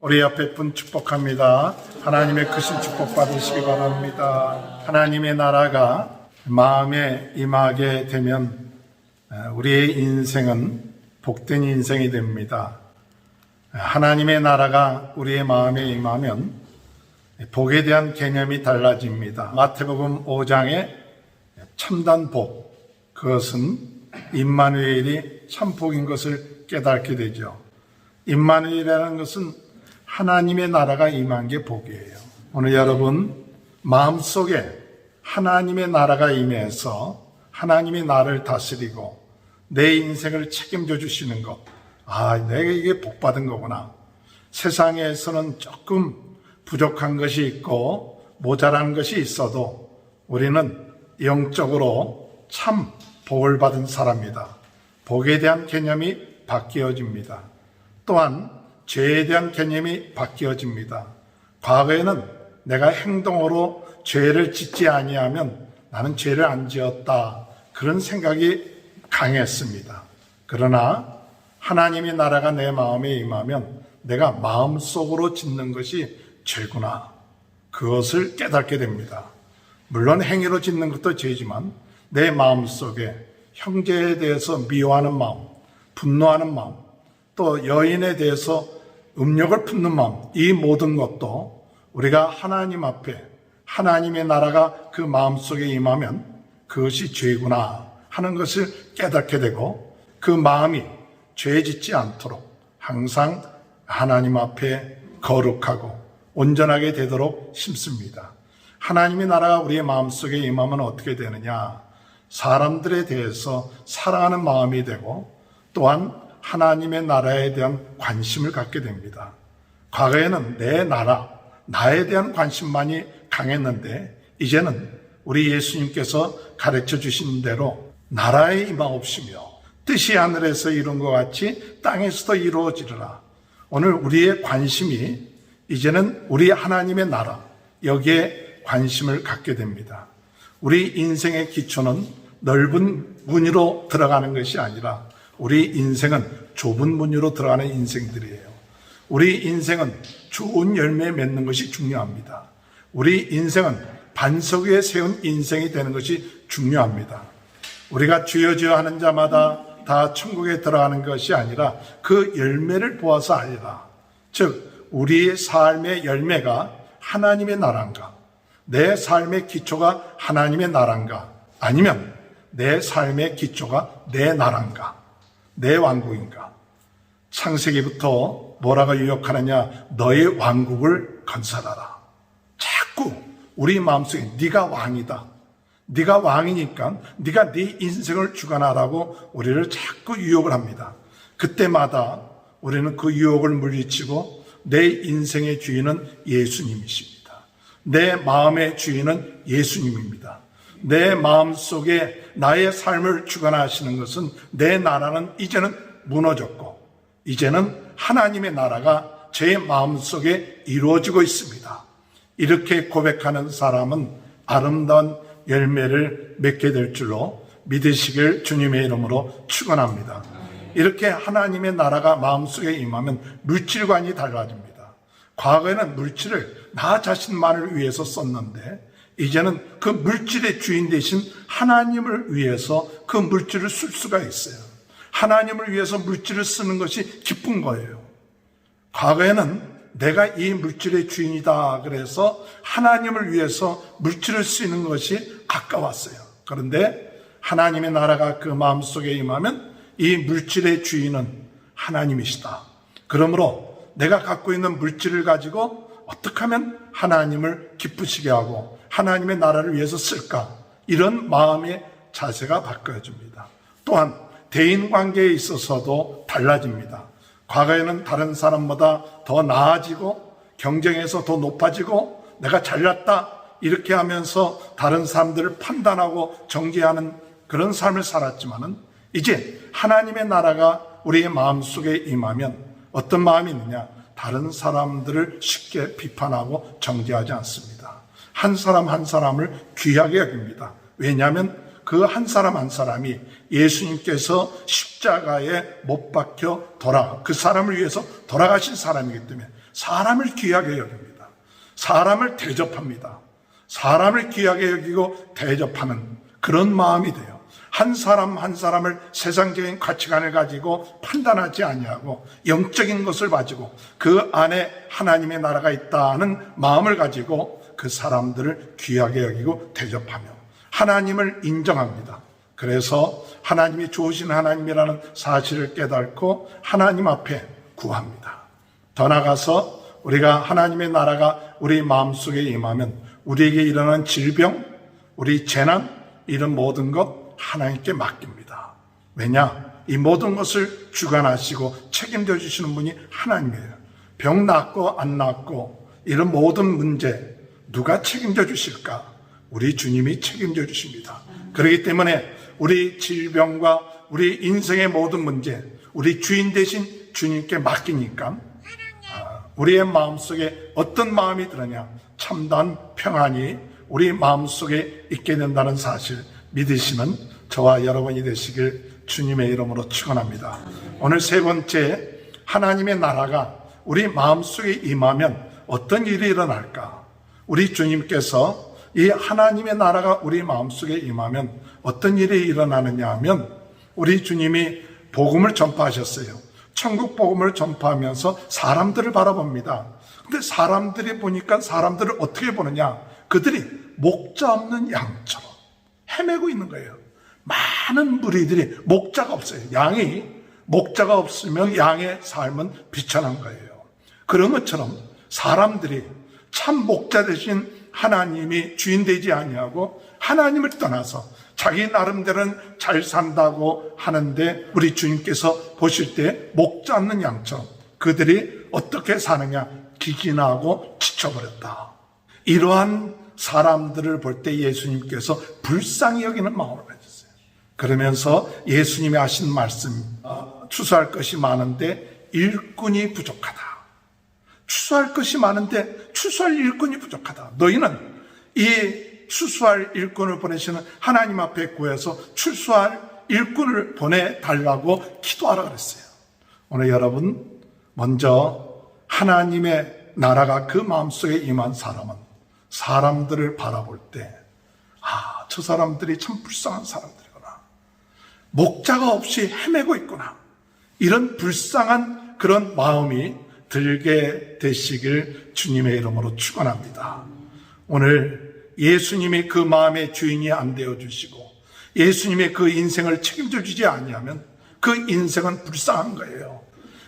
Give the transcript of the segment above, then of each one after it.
우리 옆에 분 축복합니다. 하나님의 크신 축복 받으시기 바랍니다. 하나님의 나라가 마음에 임하게 되면 우리의 인생은 복된 인생이 됩니다. 하나님의 나라가 우리의 마음에 임하면 복에 대한 개념이 달라집니다. 마태복음 5장의 참단 복, 그것은 임마누엘이 참 복인 것을 깨닫게 되죠. 임마누엘이라는 것은 하나님의 나라가 임한 게 복이에요. 오늘 여러분 마음속에 하나님의 나라가 임해서 하나님의 나를 다스리고 내 인생을 책임져 주시는 것, 내가 이게 복 받은 거구나. 세상에서는 조금 부족한 것이 있고 모자란 것이 있어도 우리는 영적으로 참 복을 받은 사람이다. 복에 대한 개념이 바뀌어집니다. 또한 죄에 대한 개념이 바뀌어집니다. 과거에는 내가 행동으로 죄를 짓지 아니하면 나는 죄를 안 지었다, 그런 생각이 강했습니다. 그러나 하나님의 나라가 내 마음에 임하면 내가 마음속으로 짓는 것이 죄구나, 그것을 깨닫게 됩니다. 물론 행위로 짓는 것도 죄지만 내 마음속에 형제에 대해서 미워하는 마음, 분노하는 마음, 또 여인에 대해서 음욕을 품는 마음, 이 모든 것도 우리가 하나님 앞에 하나님의 나라가 그 마음속에 임하면 그것이 죄구나 하는 것을 깨닫게 되고, 그 마음이 죄 짓지 않도록 항상 하나님 앞에 거룩하고 온전하게 되도록 심습니다. 하나님의 나라가 우리의 마음속에 임하면 어떻게 되느냐? 사람들에 대해서 사랑하는 마음이 되고 또한 하나님의 나라에 대한 관심을 갖게 됩니다. 과거에는 내 나라, 나에 대한 관심만이 강했는데 이제는 우리 예수님께서 가르쳐 주신 대로 나라에 임하옵시며 뜻이 하늘에서 이룬 것 같이 땅에서도 이루어지리라. 오늘 우리의 관심이 이제는 우리 하나님의 나라, 여기에 관심을 갖게 됩니다. 우리 인생의 기초는 넓은 문으로 들어가는 것이 아니라 우리 인생은 좁은 문으로 들어가는 인생들이에요. 우리 인생은 좋은 열매 맺는 것이 중요합니다. 우리 인생은 반석 위에 세운 인생이 되는 것이 중요합니다. 우리가 주여 주여 하는 자마다 다 천국에 들어가는 것이 아니라 그 열매를 보아서 알리라. 즉 우리의 삶의 열매가 하나님의 나라인가, 내 삶의 기초가 하나님의 나라인가, 아니면 내 삶의 기초가 내 나라인가, 내 왕국인가. 창세기부터 뭐라고 유혹하느냐? 너의 왕국을 건설하라. 자꾸 우리 마음속에 네가 왕이다, 네가 왕이니까 네가 네 인생을 주관하라고 우리를 자꾸 유혹을 합니다. 그때마다 우리는 그 유혹을 물리치고 내 인생의 주인은 예수님이십니다. 내 마음의 주인은 예수님입니다. 내 마음속에 나의 삶을 주관하시는 것은 내 나라는 이제는 무너졌고 이제는 하나님의 나라가 제 마음속에 이루어지고 있습니다. 이렇게 고백하는 사람은 아름다운 열매를 맺게 될 줄로 믿으시길 주님의 이름으로 축원합니다. 이렇게 하나님의 나라가 마음속에 임하면 물질관이 달라집니다. 과거에는 물질을 나 자신만을 위해서 썼는데 이제는 그 물질의 주인 되신 하나님을 위해서 그 물질을 쓸 수가 있어요. 하나님을 위해서 물질을 쓰는 것이 기쁜 거예요. 과거에는 내가 이 물질의 주인이다 그래서 하나님을 위해서 물질을 쓰는 것이 가까웠어요. 그런데 하나님의 나라가 그 마음속에 임하면 이 물질의 주인은 하나님이시다. 그러므로 내가 갖고 있는 물질을 가지고 어떻게 하면 하나님을 기쁘시게 하고 하나님의 나라를 위해서 쓸까, 이런 마음의 자세가 바뀌어집니다. 또한 대인관계에 있어서도 달라집니다. 과거에는 다른 사람보다 더 나아지고 경쟁에서 더 높아지고 내가 잘났다 이렇게 하면서 다른 사람들을 판단하고 정죄하는 그런 삶을 살았지만은 이제 하나님의 나라가 우리의 마음속에 임하면 어떤 마음이 있느냐? 다른 사람들을 쉽게 비판하고 정죄하지 않습니다. 한 사람 한 사람을 귀하게 여깁니다. 왜냐하면 그 한 사람 한 사람이 예수님께서 십자가에 못 박혀 그 사람을 위해서 돌아가신 사람이기 때문에 사람을 귀하게 여깁니다. 사람을 대접합니다. 사람을 귀하게 여기고 대접하는 그런 마음이 돼요. 한 사람 한 사람을 세상적인 가치관을 가지고 판단하지 아니하고 영적인 것을 가지고 그 안에 하나님의 나라가 있다는 마음을 가지고 그 사람들을 귀하게 여기고 대접하며 하나님을 인정합니다. 그래서 하나님이 좋으신 하나님이라는 사실을 깨닫고 하나님 앞에 구합니다. 더 나아가서 우리가 하나님의 나라가 우리 마음속에 임하면 우리에게 일어난 질병, 우리 재난, 이런 모든 것 하나님께 맡깁니다. 왜냐? 이 모든 것을 주관하시고 책임져 주시는 분이 하나님이에요. 병 낫고 안 낫고 이런 모든 문제 누가 책임져 주실까? 우리 주님이 책임져 주십니다. 그렇기 때문에 우리 질병과 우리 인생의 모든 문제, 우리 주인 대신 주님께 맡기니까 우리의 마음속에 어떤 마음이 들으냐? 참다운 평안이 우리 마음속에 있게 된다는 사실 믿으시는 저와 여러분이 되시길 주님의 이름으로 축원합니다. 오늘 세 번째, 하나님의 나라가 우리 마음속에 임하면 어떤 일이 일어날까? 우리 주님께서 이 하나님의 나라가 우리 마음속에 임하면 어떤 일이 일어나느냐 하면 우리 주님이 복음을 전파하셨어요. 천국 복음을 전파하면서 사람들을 바라봅니다. 근데 사람들이 보니까 사람들을 어떻게 보느냐? 그들이 목자 없는 양처럼 헤매고 있는 거예요. 많은 무리들이 목자가 없어요. 양이 목자가 없으면 양의 삶은 비천한 거예요. 그런 것처럼 사람들이 참 목자 대신 하나님이 주인 되지 아니하고 하나님을 떠나서 자기 나름대로는 잘 산다고 하는데 우리 주님께서 보실 때 목자 없는 양처럼 그들이 어떻게 사느냐? 기진하고 지쳐버렸다. 이러한 사람들을 볼 때 예수님께서 불쌍히 여기는 마음을 가졌어요. 그러면서 예수님이 하신 말씀, 추수할 것이 많은데 일꾼이 부족하다. 추수할 것이 많은데 추수할 일꾼이 부족하다. 너희는 이 추수할 일꾼을 보내시는 하나님 앞에 구해서 추수할 일꾼을 보내달라고 기도하라 그랬어요. 오늘 여러분, 먼저 하나님의 나라가 그 마음속에 임한 사람은 사람들을 바라볼 때, 저 사람들이 참 불쌍한 사람들이구나. 목자가 없이 헤매고 있구나. 이런 불쌍한 그런 마음이 들게 되시길 주님의 이름으로 축원합니다. 오늘 예수님이 그 마음의 주인이 안 되어 주시고 예수님의 그 인생을 책임져 주지 아니하면 그 인생은 불쌍한 거예요.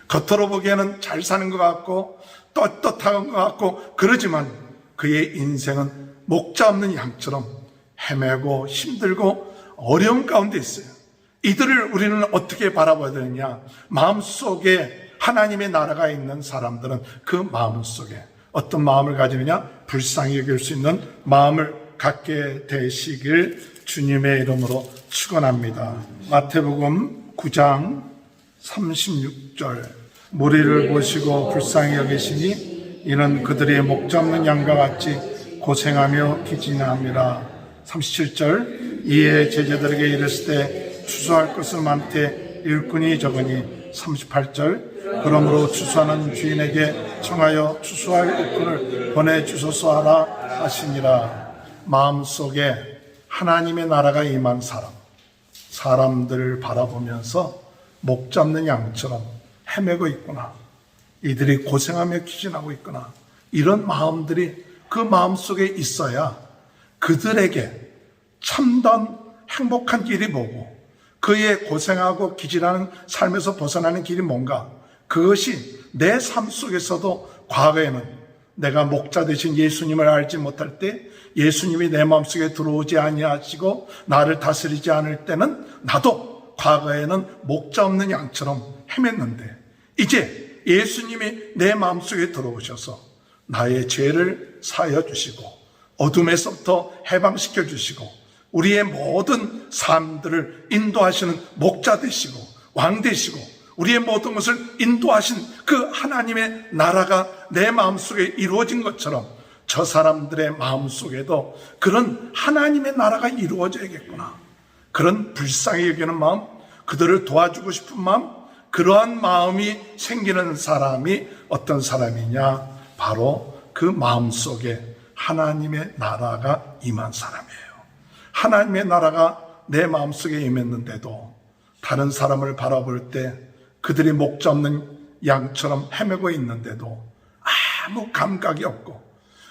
겉으로 보기에는 잘 사는 것 같고 떳떳한 것 같고 그러지만 그의 인생은 목자 없는 양처럼 헤매고 힘들고 어려운 가운데 있어요. 이들을 우리는 어떻게 바라봐야 되느냐? 마음속에 하나님의 나라가 있는 사람들은 그 마음속에 어떤 마음을 가지느냐? 불쌍히 여길 수 있는 마음을 갖게 되시길 주님의 이름으로 축원합니다. 마태복음 9장 36절 무리를 보시고 불쌍히 여기시니 이는 그들의 목자 없는 양과 같이 고생하며 기진함이라. 37절 이에 제자들에게 이르실 때 추수할 것은 많되 일꾼이 적으니. 38절 그러므로 추수하는 주인에게 청하여 추수할 일꾼을 보내주소서 하라 하시니라. 마음속에 하나님의 나라가 임한 사람들을 바라보면서 목 잡는 양처럼 헤매고 있구나. 이들이 고생하며 기진하고 있구나. 이런 마음들이 그 마음속에 있어야 그들에게 참된 행복한 길이 뭐고 그의 고생하고 기진하는 삶에서 벗어나는 길이 뭔가, 그것이 내 삶 속에서도 과거에는 내가 목자 되신 예수님을 알지 못할 때 예수님이 내 마음속에 들어오지 아니하시고 나를 다스리지 않을 때는 나도 과거에는 목자 없는 양처럼 헤맸는데 이제 예수님이 내 마음속에 들어오셔서 나의 죄를 사하여 주시고 어둠에서부터 해방시켜 주시고 우리의 모든 삶들을 인도하시는 목자 되시고 왕 되시고 우리의 모든 것을 인도하신 그 하나님의 나라가 내 마음속에 이루어진 것처럼 저 사람들의 마음속에도 그런 하나님의 나라가 이루어져야겠구나. 그런 불쌍히 여기는 마음, 그들을 도와주고 싶은 마음, 그러한 마음이 생기는 사람이 어떤 사람이냐? 바로 그 마음속에 하나님의 나라가 임한 사람이에요. 하나님의 나라가 내 마음속에 임했는데도 다른 사람을 바라볼 때 그들이 목자 없는 양처럼 헤매고 있는데도 아무 감각이 없고,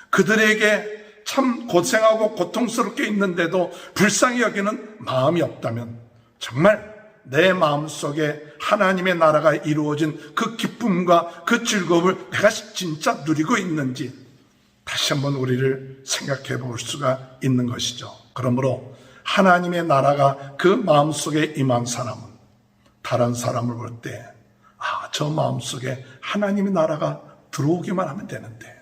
그들에게 참 고생하고 고통스럽게 있는데도 불쌍히 여기는 마음이 없다면, 정말 내 마음속에 하나님의 나라가 이루어진 그 기쁨과 그 즐거움을 내가 진짜 누리고 있는지 다시 한번 우리를 생각해 볼 수가 있는 것이죠. 그러므로 하나님의 나라가 그 마음속에 임한 사람은 다른 사람을 볼 때 저 마음속에 하나님의 나라가 들어오기만 하면 되는데,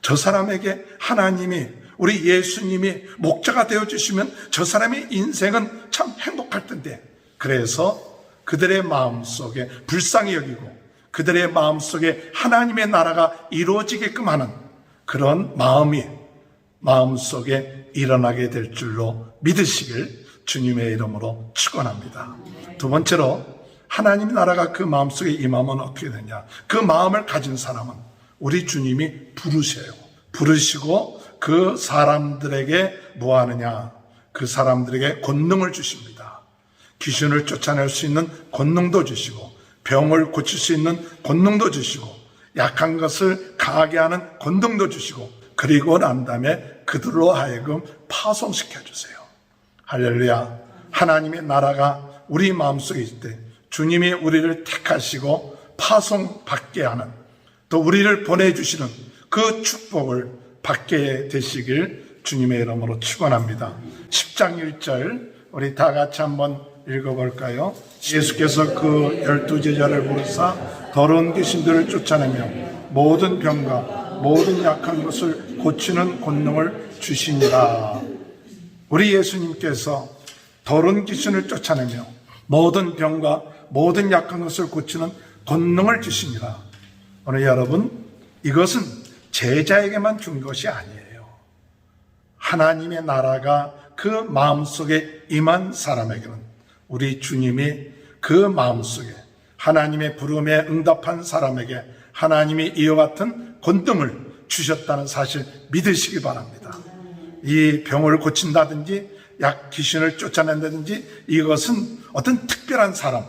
저 사람에게 하나님이, 우리 예수님이 목자가 되어주시면 저 사람의 인생은 참 행복할 텐데, 그래서 그들의 마음속에 불쌍히 여기고 그들의 마음속에 하나님의 나라가 이루어지게끔 하는 그런 마음이 마음속에 일어나게 될 줄로 믿으시길 주님의 이름으로 축원합니다. 두 번째로, 하나님의 나라가 그 마음속에 임하면 어떻게 되냐? 그 마음을 가진 사람은 우리 주님이 부르셔요. 부르시고 그 사람들에게 뭐 하느냐? 그 사람들에게 권능을 주십니다. 귀신을 쫓아낼 수 있는 권능도 주시고, 병을 고칠 수 있는 권능도 주시고, 약한 것을 강하게 하는 권능도 주시고, 그리고 난 다음에 그들로 하여금 파송시켜 주세요. 할렐루야. 하나님의 나라가 우리 마음속에 있을 때 주님이 우리를 택하시고 파송받게 하는, 또 우리를 보내주시는 그 축복을 받게 되시길 주님의 이름으로 축원합니다. 10장 1절 우리 다 같이 한번 읽어볼까요? 예수께서 그 12제자를 부르사 더러운 귀신들을 쫓아내며 모든 병과 모든 약한 것을 고치는 권능을 주시니라. 우리 예수님께서 더러운 귀신을 쫓아내며 모든 병과 모든 약한 것을 고치는 권능을 주시니라. 오늘 여러분, 이것은 제자에게만 준 것이 아니에요. 하나님의 나라가 그 마음속에 임한 사람에게는 우리 주님이 그 마음속에 하나님의 부름에 응답한 사람에게 하나님이 이와 같은 권능을 주셨다는 사실 믿으시기 바랍니다. 이 병을 고친다든지 귀신을 쫓아낸다든지 이것은 어떤 특별한 사람,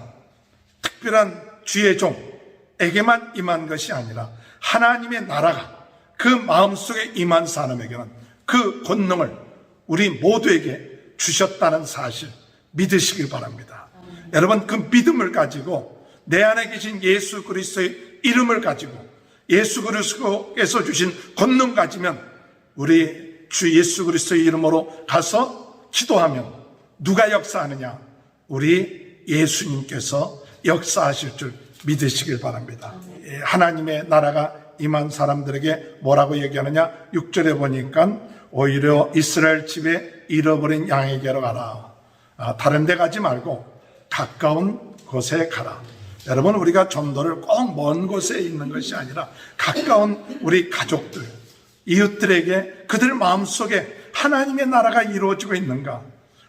특별한 주의 종에게만 임한 것이 아니라 하나님의 나라가 그 마음속에 임한 사람에게는 그 권능을 우리 모두에게 주셨다는 사실 믿으시길 바랍니다. 여러분, 그 믿음을 가지고 내 안에 계신 예수 그리스도의 이름을 가지고 예수 그리스도께서 주신 권능 가지면 우리 주 예수 그리스도의 이름으로 가서 기도하면 누가 역사하느냐? 우리 예수님께서 역사하실 줄 믿으시길 바랍니다. 하나님의 나라가 임한 사람들에게 뭐라고 얘기하느냐? 6절에 보니까 오히려 이스라엘 집에 잃어버린 양에게로 가라. 다른 데 가지 말고 가까운 곳에 가라. 여러분, 우리가 전도를 꼭 먼 곳에 있는 것이 아니라 가까운 우리 가족들, 이웃들에게 그들 마음속에 하나님의 나라가 이루어지고 있는가?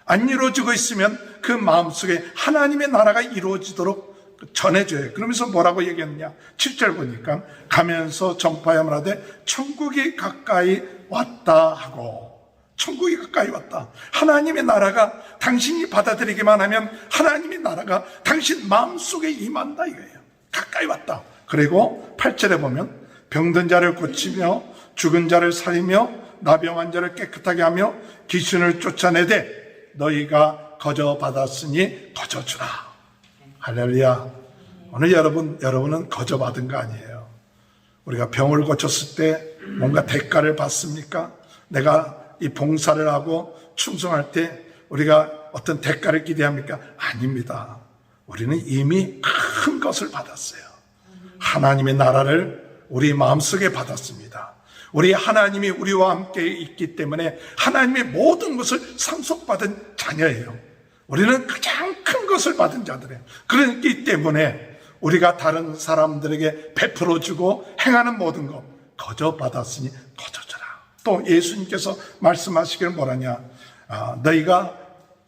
안 이루어지고 있으면 그 마음속에 하나님의 나라가 이루어지도록 전해줘요. 그러면서 뭐라고 얘기했느냐? 7절 보니까 가면서 전파하여 말하되 천국이 가까이 왔다 하고, 천국이 가까이 왔다. 하나님의 나라가 당신이 받아들이기만 하면 하나님의 나라가 당신 마음속에 임한다 이거예요. 가까이 왔다. 그리고 8절에 보면 병든 자를 고치며 죽은 자를 살리며 나병한 자를 깨끗하게 하며 귀신을 쫓아내되 너희가 거저 받았으니 거저 주라. 할렐루야. 오늘 여러분은 거저 받은 거 아니에요. 우리가 병을 고쳤을 때 뭔가 대가를 받습니까? 내가 이 봉사를 하고 충성할 때 우리가 어떤 대가를 기대합니까? 아닙니다. 우리는 이미 큰 것을 받았어요. 하나님의 나라를 우리 마음속에 받았습니다. 우리 하나님이 우리와 함께 있기 때문에 하나님의 모든 것을 상속받은 자녀예요. 우리는 가장 큰 것을 받은 자들이에요. 그렇기 때문에 우리가 다른 사람들에게 베풀어주고 행하는 모든 것 거저 받았으니 거저 주라. 또 예수님께서 말씀하시기를 뭐라냐? 너희가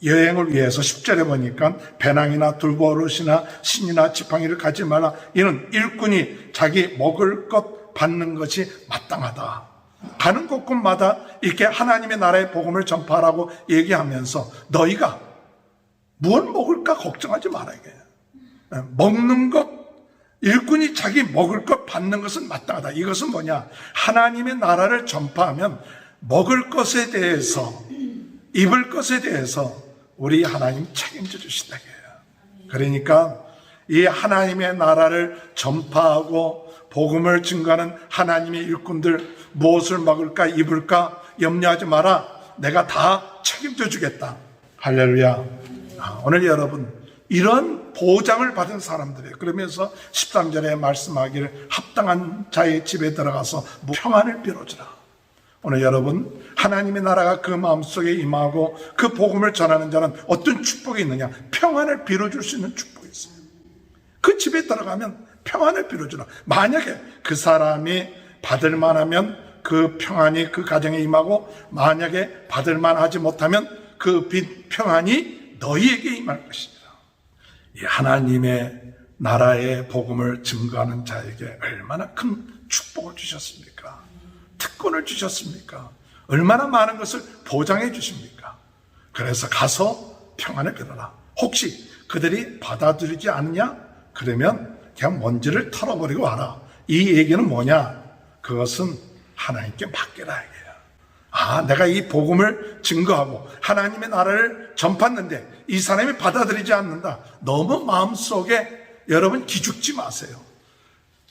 여행을 위해서 10절에 보니까 배낭이나 들보릇이나 신이나 지팡이를 가지 말라. 이는 일꾼이 자기 먹을 것 받는 것이 마땅하다. 가는 곳곳마다 이렇게 하나님의 나라의 복음을 전파하라고 얘기하면서 너희가 무엇 먹을까 걱정하지 말아야 돼. 먹는 것, 일꾼이 자기 먹을 것 받는 것은 마땅하다. 이것은 뭐냐? 하나님의 나라를 전파하면 먹을 것에 대해서, 입을 것에 대해서 우리 하나님 책임져 주신다. 그러니까 이 하나님의 나라를 전파하고 복음을 증거하는 하나님의 일꾼들, 무엇을 먹을까 입을까 염려하지 마라. 내가 다 책임져 주겠다. 할렐루야. 오늘 여러분 이런 보장을 받은 사람들이에요. 그러면서 13절에 말씀하기를 합당한 자의 집에 들어가서 평안을 빌어주라. 오늘 여러분 하나님의 나라가 그 마음속에 임하고 그 복음을 전하는 자는 어떤 축복이 있느냐? 평안을 빌어줄 수 있는 축복이 있어요. 그 집에 들어가면 평안을 빌어주라. 만약에 그 사람이 받을 만하면 그 평안이 그 가정에 임하고, 만약에 받을 만하지 못하면 그 평안이 너희에게 임할 것이니라. 이 하나님의 나라의 복음을 증거하는 자에게 얼마나 큰 축복을 주셨습니까? 특권을 주셨습니까? 얼마나 많은 것을 보장해 주십니까? 그래서 가서 평안을 빌어라. 혹시 그들이 받아들이지 않느냐? 그러면 그냥 먼지를 털어버리고 와라. 이 얘기는 뭐냐? 그것은 하나님께 맡겨라 이게요. 내가 이 복음을 증거하고 하나님의 나라를 전팠는데 이 사람이 받아들이지 않는다. 너무 마음속에 여러분 기죽지 마세요.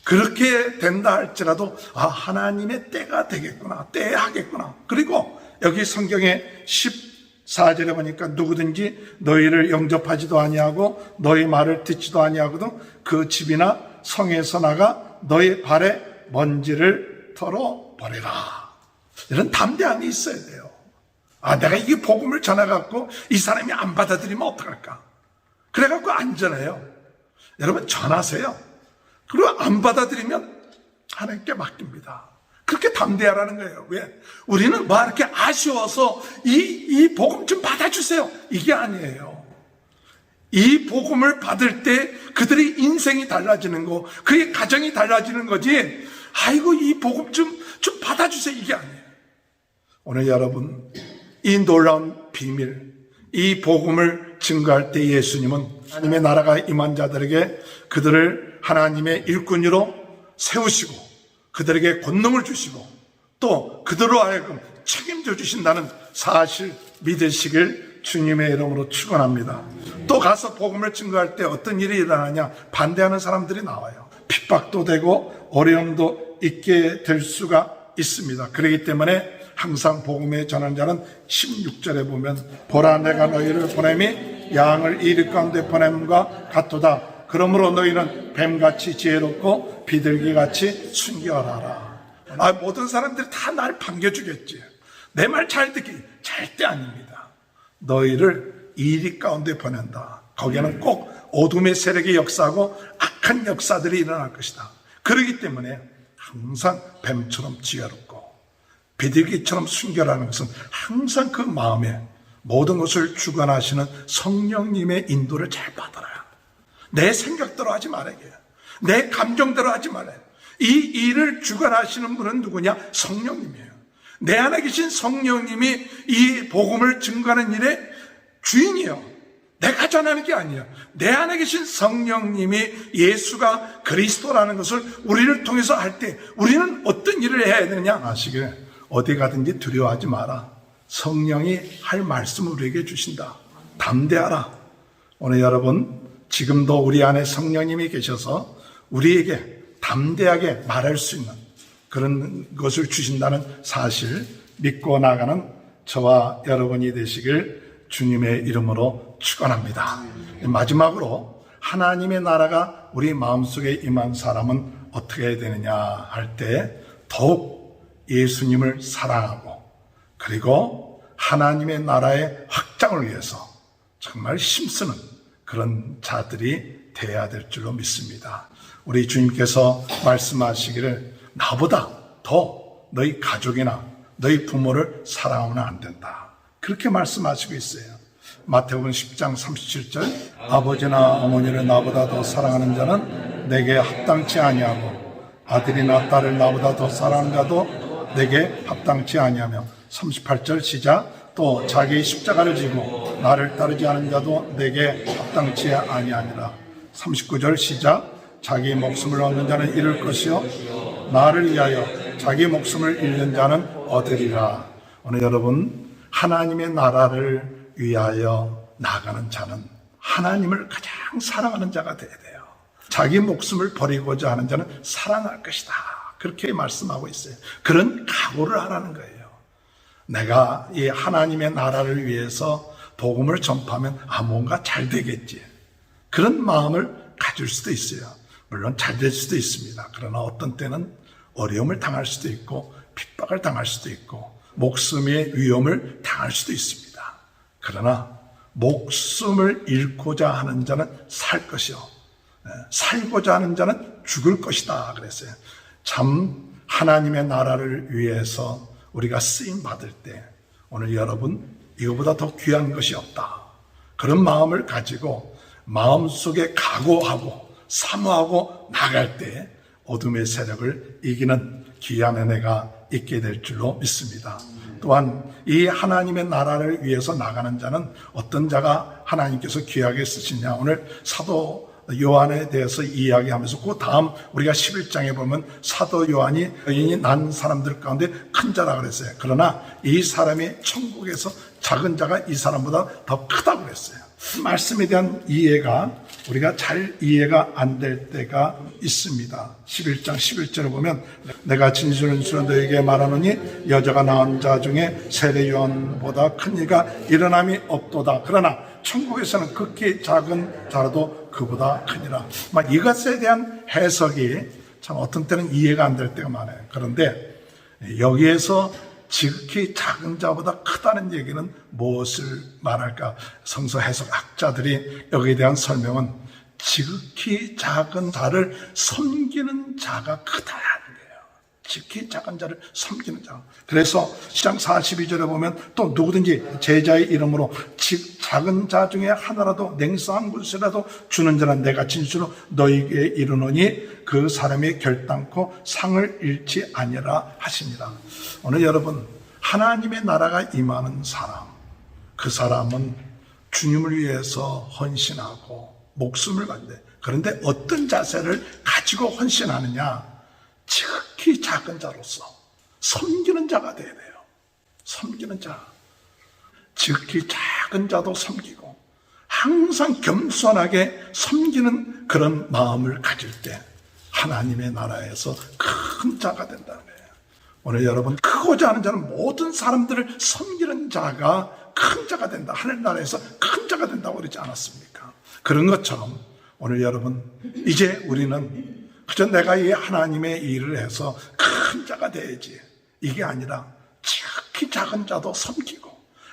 그렇게 된다 할지라도 하나님의 때가 되겠구나, 때에 하겠구나. 그리고 여기 성경에 14절에 보니까 누구든지 너희를 영접하지도 아니하고 너희 말을 듣지도 아니하거든 그 집이나 성에서 나가 너희 발에 먼지를 털어버리라. 이런 담대함이 있어야 돼요. 내가 이 복음을 전해갖고 이 사람이 안 받아들이면 어떡할까? 그래갖고 안전해요. 여러분 전하세요. 그리고 안 받아들이면 하나님께 맡깁니다. 그렇게 담대하라는 거예요. 왜? 우리는 이렇게 아쉬워서 이 복음 좀 받아주세요. 이게 아니에요. 이 복음을 받을 때 그들의 인생이 달라지는 거, 그의 가정이 달라지는 거지. 아이고 이 복음 좀 받아주세요. 이게 아니에요. 오늘 여러분 이 놀라운 비밀, 이 복음을 증거할 때 예수님은 하나님의 나라가 임한 자들에게 그들을 하나님의 일꾼으로 세우시고 그들에게 권능을 주시고 또 그들로 하여금 책임져 주신다는 사실 믿으시길 주님의 이름으로 축원합니다. 또 가서 복음을 증거할 때 어떤 일이 일어나냐? 반대하는 사람들이 나와요. 핍박도 되고 어려움도 있게 될 수가 있습니다. 그렇기 때문에 항상 복음의 전하는 자는 16절에 보면 보라 내가 너희를 보냄이 양을 이리 가운데 보냄과 같도다. 그러므로 너희는 뱀같이 지혜롭고 비둘기같이 순결하라. 모든 사람들이 다 날 반겨주겠지. 내 말 잘 듣기 절대 아닙니다. 너희를 이리 가운데 보낸다. 거기에는 꼭 어둠의 세력이 역사하고 악한 역사들이 일어날 것이다. 그렇기 때문에 항상 뱀처럼 지혜롭고 비둘기처럼 순결하는 것은 항상 그 마음에 모든 것을 주관하시는 성령님의 인도를 잘 받아라. 내 생각대로 하지 말아야 해요. 내 감정대로 하지 말아요. 이 일을 주관하시는 분은 누구냐? 성령님이에요. 내 안에 계신 성령님이 이 복음을 증거하는 일의 주인이에요. 내가 전하는 게 아니에요. 내 안에 계신 성령님이 예수가 그리스도라는 것을 우리를 통해서 할 때 우리는 어떤 일을 해야 되느냐 아시기를 어디 가든지 두려워하지 마라. 성령이 할 말씀을 우리에게 주신다. 담대하라. 오늘 여러분 지금도 우리 안에 성령님이 계셔서 우리에게 담대하게 말할 수 있는 그런 것을 주신다는 사실 믿고 나가는 저와 여러분이 되시길 주님의 이름으로 축원합니다. 마지막으로 하나님의 나라가 우리 마음속에 임한 사람은 어떻게 해야 되느냐 할 때 더욱 예수님을 사랑하고 그리고 하나님의 나라의 확장을 위해서 정말 힘쓰는 그런 자들이 돼야 될 줄로 믿습니다. 우리 주님께서 말씀하시기를 나보다 더 너희 가족이나 너희 부모를 사랑하면 안 된다. 그렇게 말씀하시고 있어요. 마태복음 10장 37절 아버지나 어머니를 나보다 더 사랑하는 자는 내게 합당치 아니하고 아들이나 딸을 나보다 더 사랑하는 자도 내게 합당치 아니하며 38절 시작 또 자기 십자가를 지고 나를 따르지 않은 자도 내게 합당치 아니하니라 39절 시작 자기 목숨을 얻는 자는 잃을 것이요 나를 위하여 자기 목숨을 잃는 자는 얻으리라. 오늘 여러분 하나님의 나라를 위하여 나가는 자는 하나님을 가장 사랑하는 자가 되어야 돼요. 자기 목숨을 버리고자 하는 자는 사랑할 것이다. 그렇게 말씀하고 있어요. 그런 각오를 하라는 거예요. 내가 이 하나님의 나라를 위해서 복음을 전파하면 뭔가 잘 되겠지. 그런 마음을 가질 수도 있어요. 물론 잘 될 수도 있습니다. 그러나 어떤 때는 어려움을 당할 수도 있고 핍박을 당할 수도 있고 목숨의 위험을 당할 수도 있습니다. 그러나 목숨을 잃고자 하는 자는 살 것이요 살고자 하는 자는 죽을 것이다 그랬어요. 참 하나님의 나라를 위해서 우리가 쓰임 받을 때 오늘 여러분 이거보다 더 귀한 것이 없다. 그런 마음을 가지고 마음속에 각오하고 사모하고 나갈 때 어둠의 세력을 이기는 귀한 은혜가 있게 될 줄로 믿습니다. 또한 이 하나님의 나라를 위해서 나가는 자는 어떤 자가 하나님께서 귀하게 쓰시냐. 오늘 사도 요한에 대해서 이야기하면서 그 다음 우리가 11장에 보면 사도 요한이 여인이 난 사람들 가운데 큰 자라 그랬어요. 그러나 이 사람이 천국에서 작은 자가 이 사람보다 더 크다고 그랬어요. 말씀에 대한 이해가 우리가 잘 이해가 안 될 때가 있습니다. 11장 11절을 보면 내가 진실로 너에게 말하노니 여자가 낳은 자 중에 세례 요한보다 큰 이가 일어남이 없도다. 그러나 천국에서는 극히 작은 자라도 그보다 크니라. 이것에 대한 해석이 참 어떤 때는 이해가 안 될 때가 많아요. 그런데 여기에서 지극히 작은 자보다 크다는 얘기는 무엇을 말할까? 성서 해석학자들이 여기에 대한 설명은 지극히 작은 자를 섬기는 자가 크다는 거예요. 지극히 작은 자를 섬기는 자. 그래서 10장 42절에 보면 또 누구든지 제자의 이름으로 작은 자 중에 하나라도 냉수한 것이라도 주는 자는 내가 진실로 너희에게 이르노니 그 사람이 결단코 상을 잃지 아니라 하십니다. 오늘 여러분 하나님의 나라가 임하는 사람, 그 사람은 주님을 위해서 헌신하고 목숨을 건데 그런데 어떤 자세를 가지고 헌신하느냐? 지극히 작은 자로서 섬기는 자가 돼야 돼요. 섬기는 자. 지극히 작은 자도 섬기고 항상 겸손하게 섬기는 그런 마음을 가질 때 하나님의 나라에서 큰 자가 된다는 거예요. 오늘 여러분 크고자 하는 자는 모든 사람들을 섬기는 자가 큰 자가 된다. 하늘나라에서 큰 자가 된다고 그러지 않았습니까? 그런 것처럼 오늘 여러분 이제 우리는 그저 내가 이 하나님의 일을 해서 큰 자가 돼야지 이게 아니라 지극히 작은 자도 섬기고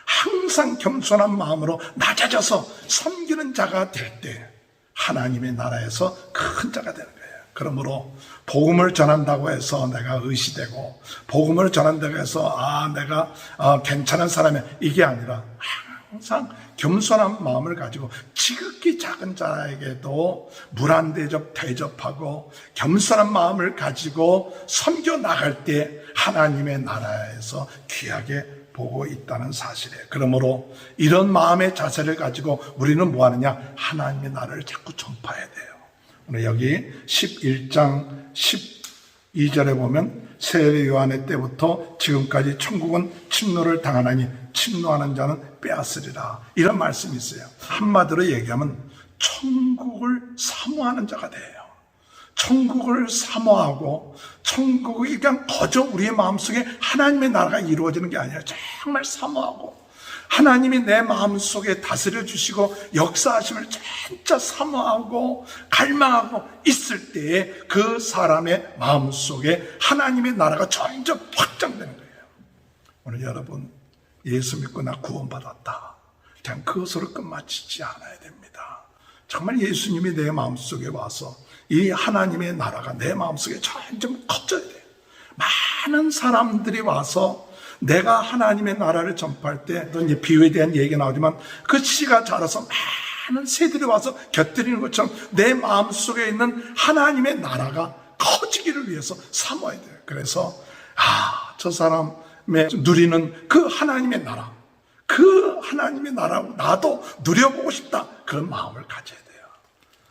항상 겸손한 마음으로 낮아져서 섬기는 자가 될 때 하나님의 나라에서 큰 자가 되는 거예요. 그러므로 복음을 전한다고 해서 내가 의시되고 복음을 전한다고 해서 내가 괜찮은 사람이야 이게 아니라 항상 겸손한 마음을 가지고 지극히 작은 자에게도 물안대접 대접하고 겸손한 마음을 가지고 섬겨 나갈 때 하나님의 나라에서 귀하게 보고 있다는 사실이에요. 그러므로 이런 마음의 자세를 가지고 우리는 뭐 하느냐? 하나님의 나라를 자꾸 전파해야 돼요. 오늘 여기 11장 12절에 보면 세례 요한의 때부터 지금까지 천국은 침노를 당하나니 침노하는 자는 빼앗으리라. 이런 말씀이 있어요. 한마디로 얘기하면 천국을 사모하는 자가 돼요. 천국을 사모하고 천국이 그냥 거저 우리의 마음속에 하나님의 나라가 이루어지는 게 아니라 정말 사모하고 하나님이 내 마음속에 다스려 주시고 역사하심을 진짜 사모하고 갈망하고 있을 때에 그 사람의 마음속에 하나님의 나라가 점점 확장되는 거예요. 오늘 여러분 예수 믿고 나 구원받았다. 그냥 그것으로 끝마치지 않아야 됩니다. 정말 예수님이 내 마음속에 와서 이 하나님의 나라가 내 마음속에 점점 커져야 돼요. 많은 사람들이 와서 내가 하나님의 나라를 전파할 때, 이제 비유에 대한 얘기가 나오지만 그 씨가 자라서 많은 새들이 와서 곁들이는 것처럼 내 마음속에 있는 하나님의 나라가 커지기를 위해서 사모해야 돼요. 그래서 저 사람의 누리는 그 하나님의 나라, 그 하나님의 나라고 나도 누려보고 싶다, 그런 마음을 가져야 돼요.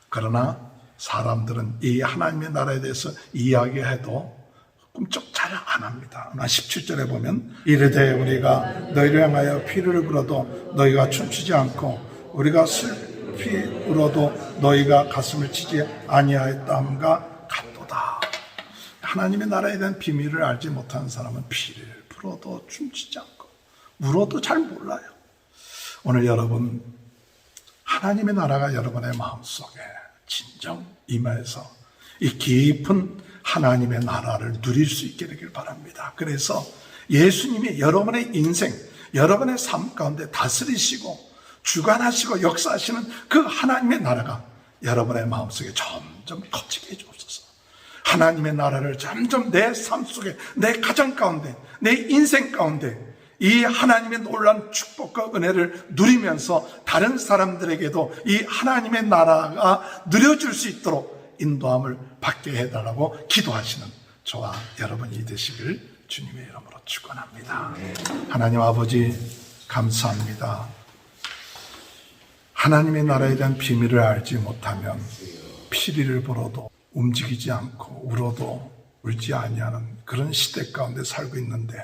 그러나 사람들은 이 하나님의 나라에 대해서 이야기해도 꿈쩍 잘 안 합니다. 17절에 보면 이르되 우리가 너희를 향하여 피를 불어도 너희가 춤추지 않고 우리가 슬피 울어도 너희가 가슴을 치지 아니하였다함과 같도다. 하나님의 나라에 대한 비밀을 알지 못하는 사람은 피를 불어도 춤추지 않고 울어도 잘 몰라요. 오늘 여러분, 하나님의 나라가 여러분의 마음속에 진정 임해서 이 깊은 하나님의 나라를 누릴 수 있게 되길 바랍니다. 그래서 예수님이 여러분의 인생, 여러분의 삶 가운데 다스리시고 주관하시고 역사하시는 그 하나님의 나라가 여러분의 마음속에 점점 커지게 해주옵소서. 하나님의 나라를 점점 내 삶 속에, 내 가정 가운데, 내 인생 가운데 이 하나님의 놀라운 축복과 은혜를 누리면서 다른 사람들에게도 이 하나님의 나라가 누려줄 수 있도록 인도함을 받게 해달라고 기도하시는 저와 여러분이 되시길 주님의 이름으로 축원합니다. 하나님 아버지, 감사합니다. 하나님의 나라에 대한 비밀을 알지 못하면 피리를 불어도 움직이지 않고 울어도 울지 아니하는 그런 시대 가운데 살고 있는데,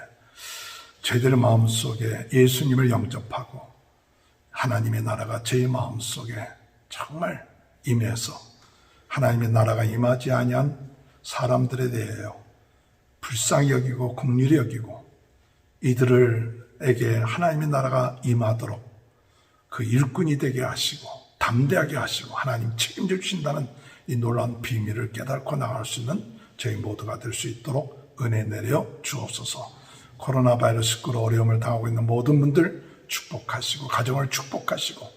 저희들 마음속에 예수님을 영접하고 하나님의 나라가 제 마음속에 정말 임해서 하나님의 나라가 임하지 아니한 사람들에 대하여 불쌍히 여기고 긍휼히 여기고 이들에게 하나님의 나라가 임하도록 그 일꾼이 되게 하시고 담대하게 하시고 하나님 책임져 주신다는 이 놀라운 비밀을 깨닫고 나갈 수 있는 저희 모두가 될 수 있도록 은혜 내려 주옵소서. 코로나 바이러스로 어려움을 당하고 있는 모든 분들 축복하시고 가정을 축복하시고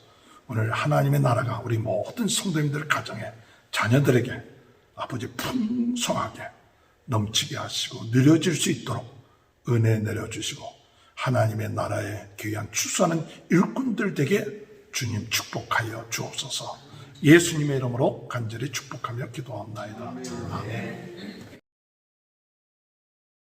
오늘 하나님의 나라가 우리 모든 성도님들 가정에 자녀들에게 아버지 풍성하게 넘치게 하시고 누려질 수 있도록 은혜 내려주시고 하나님의 나라에 귀한 추수하는 일꾼들 되게 주님 축복하여 주옵소서. 예수님의 이름으로 간절히 축복하며 기도합나이다. 아멘.